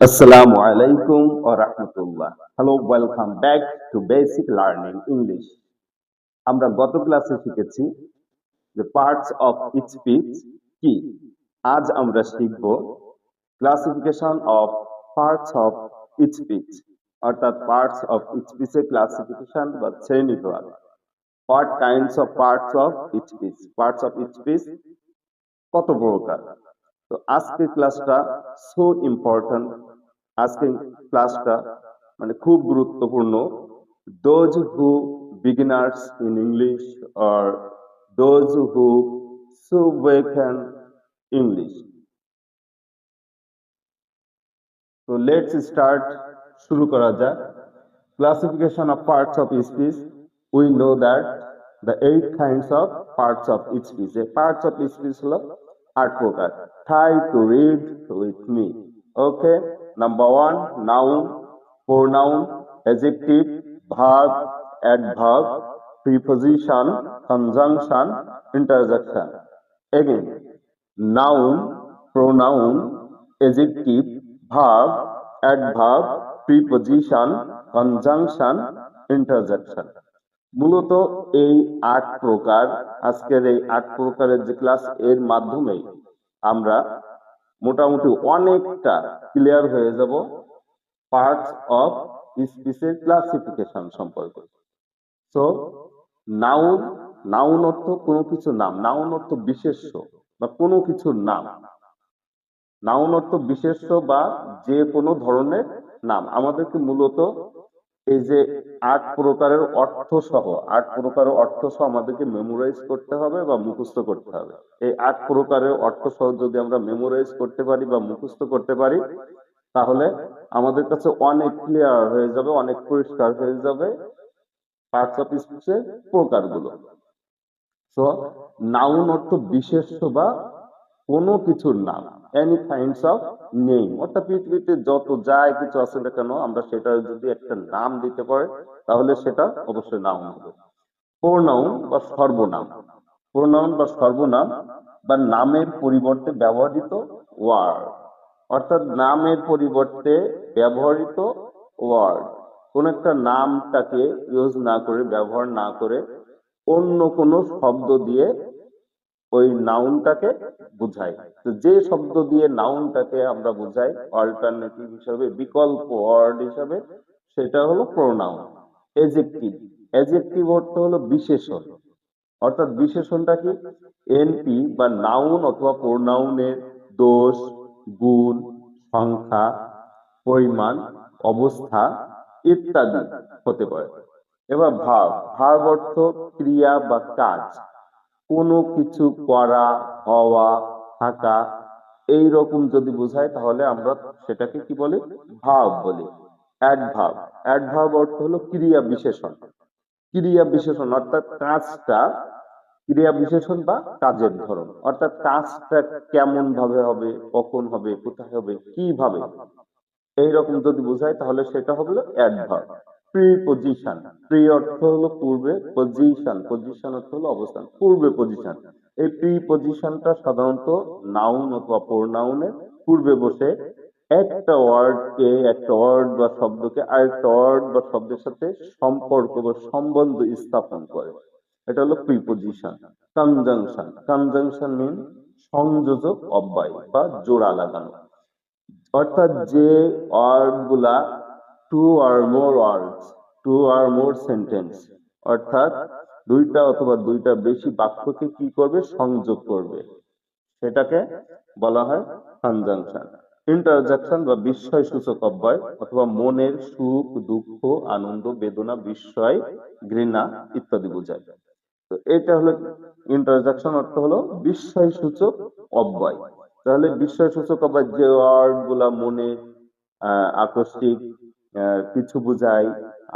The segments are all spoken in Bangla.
Assalamu alaikum wa rahmatullah. Hello, welcome back to Basic Learning English. আমরা গত ক্লাসে শিখেছি যে পার্টস অফ স্পিচ কি। আজ আমরা শিখব classification of parts of speech, অর্থাৎ পার্টস অফ স্পিচের ক্লাসিফিকেশন বা শ্রেণীবিভাগ। What kinds of parts of speech, parts of speech কত প্রকার। তো আজকের ক্লাসটা সো ইম্পর্টেন্ট, আজকের ক্লাসটা মানে খুব গুরুত্বপূর্ণ। Those who beginners in English or those who so ওয়েকেন English. তো লেটস স্টার্ট, শুরু করা যাক। Classification of parts of speech, we know that the 8 kinds of parts of speech. এই পার্টস অফ স্পিচ হলো 8 প্রকার। Try to read with me. Okay, number 1, noun, pronoun, adjective, verb, adverb, preposition, conjunction, interjection. Again, noun, pronoun, adjective, verb, adverb, preposition, conjunction, interjection. মূলত এই 8 প্রকার, আজকের এই 8 প্রকারের যে ক্লাস, এর মাধ্যমে আমরা মোটামুটি অনেকটা ক্লিয়ার হয়ে যাব পার্টস অফ স্পিচের ক্লাসিফিকেশন সম্পর্কে। সো নাউন, নাউন অর্থ কোনো কিছু নাম, নাউন অর্থ বিশেষ্য বা কোনো কিছুর নাম। নাউন অর্থ বিশেষ্য বা যে কোনো ধরনের নাম। আমাদেরকে মূলত এই যে 8 প্রকারের অর্থ সহ, 8 প্রকারের অর্থ সহ আমাদেরকে মেমোরাইজ করতে হবে বা মুখস্থ করতে হবে। এই 8 প্রকারের অর্থ সহ যদি আমরা মেমোরাইজ করতে পারি বা মুখস্থ করতে পারি, তাহলে আমাদের কাছে অনেক ক্লিয়ার হয়ে যাবে, অনেক পরিষ্কার হয়ে যাবে পার্টস অফ স্পিচের প্রকারগুলো। সো নাউন অর্থ বিশেষ্য বা কোনো কিছুর নাম, এনি কাইন্ডস অফ নেম, অর্থাৎ পৃথিবীতে যত যাই কিছু আছে না কেন, আমরা সেটার যদি একটা নাম দিতে পারি তাহলে সেটা অবশ্যই নাউন হবে। প্রোনাউন বা সর্বনাম, প্রোনাউন বা সর্বনাম বা নামের পরিবর্তে ব্যবহৃত ওয়ার্ড, অর্থাৎ নামের পরিবর্তে ব্যবহৃত ওয়ার্ড। কোন একটা নামটাকে ইউজ না করে, ব্যবহার না করে অন্য কোনো শব্দ দিয়ে ওই নাউনটাকে বুঝাই। তো যে শব্দ দিয়ে নাউনটাকে আমরা বুঝাই অল্টারনেটিভ হিসাবে, বিকল্প ওয়ার্ড হিসাবে, সেটা হলো প্রোনাউন। এডজেক্টিভ, এডজেক্টিভ অর্থ হলো বিশেষণ, অর্থাৎ বিশেষণটা কি, এনপি বা নাউন অথবা প্রোনাউনের দোষ, গুণ, সংখ্যা, পরিমাণ, অবস্থা ইত্যাদি হতে পারে। এবার ভার্ব, ভার্ব অর্থ ক্রিয়া বা কাজ, কোনো কিছু করা, হওয়া, থাকা, এই রকম যদি বোঝায় তাহলে আমরা সেটাকে কি বলি, ভার্ব বলি। অ্যাডভার্ব, অ্যাডভার্ব অর্থ হলো ক্রিয়া বিশেষণ, ক্রিয়া বিশেষণ অর্থাৎ কাজটা, ক্রিয়া বিশেষণ বা কাজের ধরন, অর্থাৎ কাজটা কেমন ভাবে হবে, কখন হবে, কোথায় হবে, কিভাবে, এইরকম যদি বোঝায় তাহলে সেটা হলো অ্যাডভার্ব। প্রিপজিশন, প্রি অর্থ হলো পূর্বে, পজিশন, পজিশন অর্থ হলো অবস্থান, পূর্বে পজিশন। এই প্রিপজিশনটা সাধারণত নাউন অথবা প্রোনাউনের পূর্বে বসে একটা ওয়ার্ডকে, একটা ওয়ার্ড বা শব্দকে আরেকটা ওয়ার্ড বা শব্দের সাথে সম্পর্ক বা সম্বন্ধ স্থাপন করে, এটা হলো প্রিপজিশন। কনজাংশন, কনজাংশন মিন সংযোজক অব্যয় বা জোড়া লাগানো, অর্থাৎ যে ওয়ার্ড গুলা টু আর মোর ওয়ার্ডস, টু আর মোর সেন্টেন্স, অর্থাৎ দুইটা অথবা দুইটা বেশি বাক্যকে কি করবে, সংযোগ করবে, সেটাকে বলা হয় কনজাংশন। ইন্টারজেকশন বা বিস্ময় সূচক অব্যয়, অথবা মনের সুখ, দুঃখ, আনন্দ, বেদনা, বিস্ময়, ঘৃণা ইত্যাদি বোঝায়। তো এটা হলো ইন্টারজেকশন, অর্থ হলো বিস্ময় সূচক অব্যয়। তাহলে বিস্ময় সূচক অব্যয় যে ওয়ার্ড গুলা মনে আকস্মিক কিছু বুঝায়,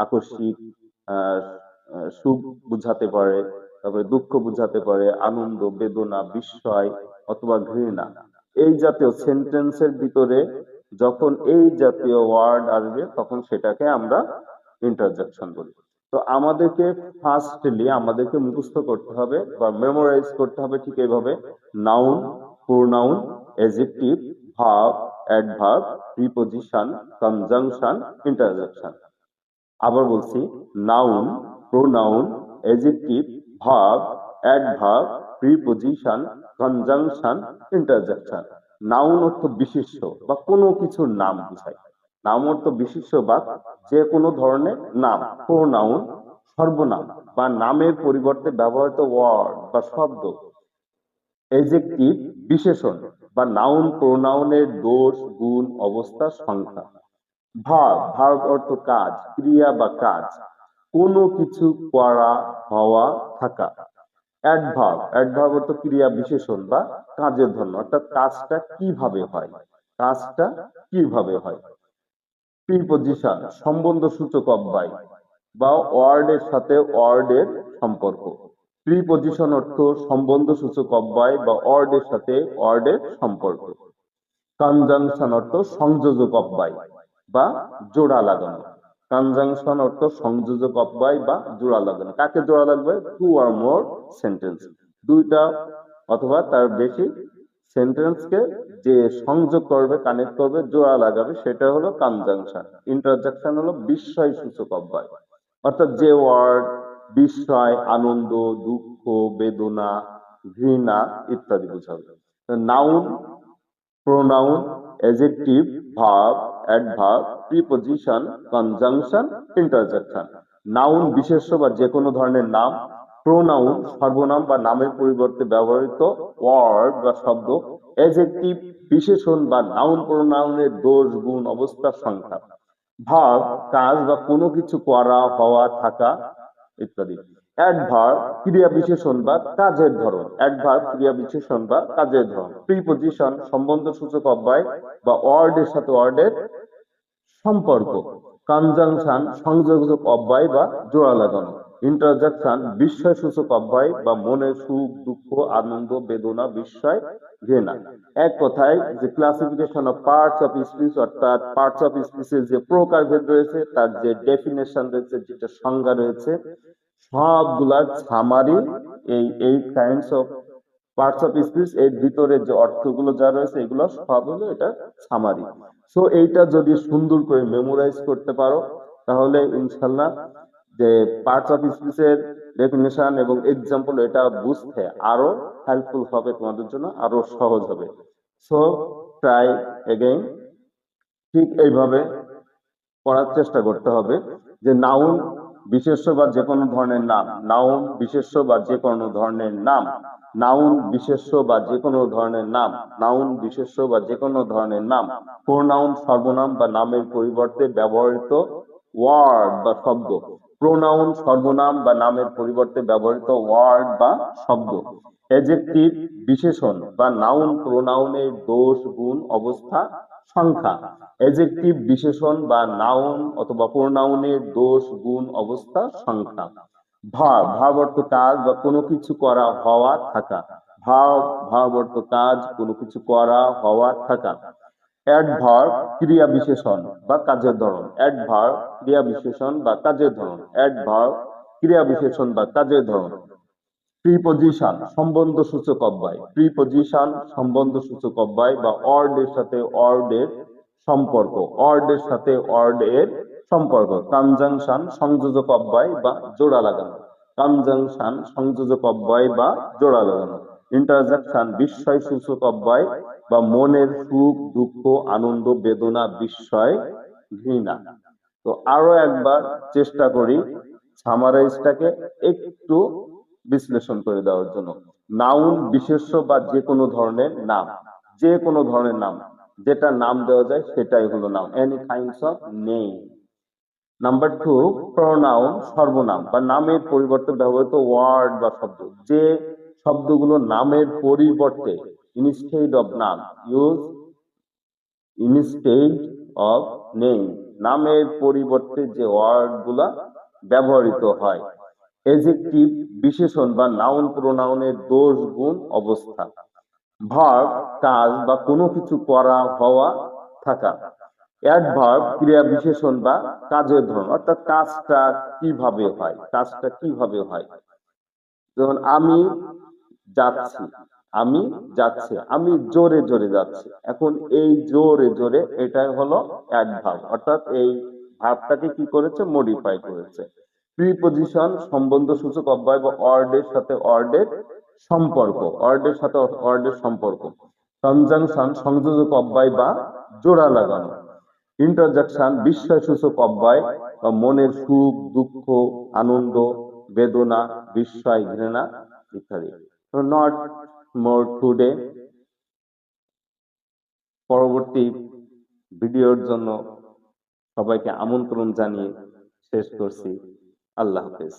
আকস্মিক আহ, সুখ বুঝাতে পারে, তারপরে দুঃখ বুঝাতে পারে, আনন্দ, বেদনা, বিস্ময় অথবা ঘৃণা, এই জাতীয় সেন্টেন্সের ভিতরে যখন এই জাতীয় ওয়ার্ড আসবে তখন সেটাকে আমরা ইন্টারজেকশন বলি। তো আমাদেরকে ফার্স্টলি আমাদেরকে মুখস্থ করতে হবে বা মেমোরাইজ করতে হবে ঠিক এইভাবে: noun, pronoun, adjective, verb, adverb, preposition, conjunction, interjection. আবার বলছি, noun, pronoun, adjective, verb, adverb, preposition, conjunction, interjection. Noun অর্থ বিশেষ্য বা কোনো কিছুর নাম বোঝায়। নাউন অর্থ বিশেষ্য বা যে কোনো ধরনের নাম। প্রোনাউন সর্বনাম বা নামের পরিবর্তে ব্যবহৃত ওয়ার্ড বা শব্দ। এডজেক্টিভ বিশেষণ বা নাউন প্রোনাউনের দোষ, গুণ, অবস্থা, সংখ্যা। ভার্ব, ভার্ব অর্থ কাজ, ক্রিয়া বা কাজ, কোনো কিছু করা, হওয়া, থাকা। অ্যাডভার্ব, অ্যাডভার্ব অর্থ ক্রিয়া বিশেষণ বা কাজের ধর্ম, অর্থাৎ কাজটা কিভাবে হয়, কাজটা কিভাবে হয়। প্রিপজিশন সম্বন্ধ সূচক অব্যয় বা ওয়ার্ডের সাথে ওয়ার্ডের সম্পর্ক। প্রিপজিশন অর্থ সম্বন্ধ সূচক অব্যয় বা ওয়ার্ডের সাথে ওয়ার্ডের সম্পর্ক। কনজাংশন অর্থ সংযোজক অব্যয় বা জোড়া লাগানো। কনজাংশন অর্থ সংযোজক অব্যয় বা জোড়া লাগানো। কাকে জোড়া লাগবে? টু আর মোর সেন্টেন্স, দুইটা অথবা তার বেশি সেন্টেন্সকে যে সংযোগ করবে, কানেক্ট করবে, জোড়া লাগাবে, সেটা হলো কনজাংশন। ইন্টারজেকশন হলো বিস্ময় সূচক অব্যয়, অর্থাৎ যে ওয়ার্ড বিস্ময়, আনন্দ, দুঃখ, বেদনা, ঘৃণা ইত্যাদি বোঝাবে। Noun, pronoun, adjective, verb, adverb, preposition, conjunction, interjection. Noun বিশেষ্য বা যে কোনো ধরনের নাম। প্রোনাউন সর্বনাম বা নামের পরিবর্তে ব্যবহৃত ওয়ার্ড বা শব্দ। এডজেক্টিভ বিশেষণ বা নাউন প্রোনাউনের দোষ, গুণ, অবস্থা, সংখ্যা। ভার্ব কাজ বা কোনো কিছু করা, হওয়া, থাকা ইত্যাদি। অ্যাডভার্ব ক্রিয়া বিশেষণ বা কাজের ধরন। অ্যাডভার্ব ক্রিয়া বিশেষণ বা কাজের ধরন। প্রিপজিশন সম্বন্ধ সূচক অব্যয় বা ওয়ার্ডের সাথে ওয়ার্ডের সম্পর্ক। কনজাংশন সংযোজক অব্যয় বা জোড়া লাগানো। ইন্টারজেকশন বিস্ময় সূচক অব্যয় বা মনের সুখ, দুঃখ, আনন্দ, বেদনা, বিস্ময়, ঘৃণা। এক কথায় যে classification of parts of speech, অর্থাৎ পার্টস অফ স্পিচের যে প্রকারভেদ রয়েছে, তার যে ডেফিনেশন রয়েছে, যেটা সংজ্ঞা রয়েছে, সবগুলার সামারি এই 8 kinds of parts of speech, এর ভিতরে যে অর্থগুলো যা রয়েছে এগুলো সব হলো এটা সামারি। সো এইটা যদি সুন্দর করে মেমোরাইজ করতে পারো, তাহলে ইনশাল্লাহ যে পার্টস অফ স্পিচের ডেফিনেশন এবং এক্সাম্পল এটা বুঝতে আরো হেল্পফুল হবে, তোমাদের জন্য আরো সহজ হবে। So try again. ঠিক এইভাবে পড়ার চেষ্টা করতে হবে যে নাউন বিশেষ্য বা যে কোনো ধরনের নাম, নাউন বিশেষ্য বা যে কোনো ধরনের নাম, নাউন বিশেষ্য বা যে কোনো ধরনের নাম, নাউন বিশেষ্য বা যে কোনো ধরনের নাম। প্রোনাউন সর্বনাম বা নামের পরিবর্তে ব্যবহৃত ওয়ার্ড বা শব্দ। প্রোনাউন সর্বনাম বা নামের পরিবর্তে ব্যবহৃত ওয়ার্ড বা শব্দ। এডজেক্টিভ বিশেষণ বা নাউন প্রোনাউনের দোষ, গুণ, অবস্থা, সংখ্যা। এডজেক্টিভ বিশেষণ বা নাউন অথবা প্রোনাউনের দোষ, গুণ, অবস্থা, সংখ্যা। ভার্ব, ভার্ব অর্থ কাজ বা কোনো কিছু করা, হওয়া, থাকা। ভার্ব, ভার্ব অর্থ কাজ, কোনো কিছু করা, হওয়া, থাকা। অ্যাডভার্ব ক্রিয়া বিশেষণ বা কাজের ধরন। অ্যাডভার্ব ক্রিয়া বিশেষণ বা কাজের ধরন। অ্যাডভার্ব ক্রিয়া বিশেষণ বা কাজের ধরন। প্রিপজিশন সম্বন্ধ সূচক অব্যয়। প্রিপজিশন সম্বন্ধ সূচক অব্যয় বা ওয়ার্ডের সাথে ওয়ার্ডের সম্পর্ক। ওয়ার্ডের সাথে ওয়ার্ডের সম্পর্ক। কনজাংশন সংযোজক অব্যয় বা জোড়া লাগানো। কনজাংশন সংযোজক অব্যয় বা জোড়া লাগানো। ইন্টারজেকশন বিস্ময় সূচক অব্যয় বা মনের সুখ, দুঃখ, আনন্দ, বেদনা, বিস্ময়, ঘৃণা। তো আরো একবার চেষ্টা করি সামারাইজটাকে একটু বিশ্লেষণ করে দেওয়ার জন্য। নাউন বিশেষ্য বা যে কোনো ধরনের নাম, যে কোনো ধরনের নাম, যেটা নাম দেওয়া যায় সেটাই হলো noun. Any kinds of name. Number 2, pronoun সর্বনাম বা নামের পরিবর্তে ব্যবহৃত ওয়ার্ড বা শব্দ। যে শব্দগুলো নামের পরিবর্তে, ইনস্টেড অফ নাম, ইউজ ইনস্টেড অফ নেম, নামের পরিবর্তে যে ওয়ার্ড গুলা ব্যবহৃত হয়। এডজেক্টিভ বিশেষণ বা নাউন প্রোনাউনের দোষ, গুণ, অবস্থা। ভার্ব কাজ বা কোনো কিছু করা, হওয়া, থাকা। অ্যাডভার্ব ক্রিয়া বিশেষণ বা কাজের ধরন, অর্থাৎ কাজটা কিভাবে হয়, কাজটা কিভাবে হয়। যেমন আমি যাচ্ছি, আমি যাচ্ছি, আমি জোরে জোরে যাচ্ছি। এখন এই জোরে জোরে এটা হলো অ্যাডভার্ব, অর্থাৎ এই ভার্বটাকে কি করেছে, মডিফাই করেছে। প্রিপজিশন সম্বন্ধসূচক অব্যয় বা ওয়ার্ডের সাথে ওয়ার্ডের সম্পর্ক, ওয়ার্ডের সাথে ওয়ার্ডের সম্পর্ক। কনজাংশন সংযোজক অব্যয় বা জোড়া লাগানো। ইন্টারজেকশন বিস্ময়সূচক অব্যয় বা মনের সুখ, দুঃখ, আনন্দ, বেদনা, বিস্ময়, ঘৃণা ইত্যাদি। তো নট মোর টুডে। পরবর্তী ভিডিওর জন্য সবাইকে আমন্ত্রণ জানিয়ে শেষ করছি। আল্লাহ হাফেজ।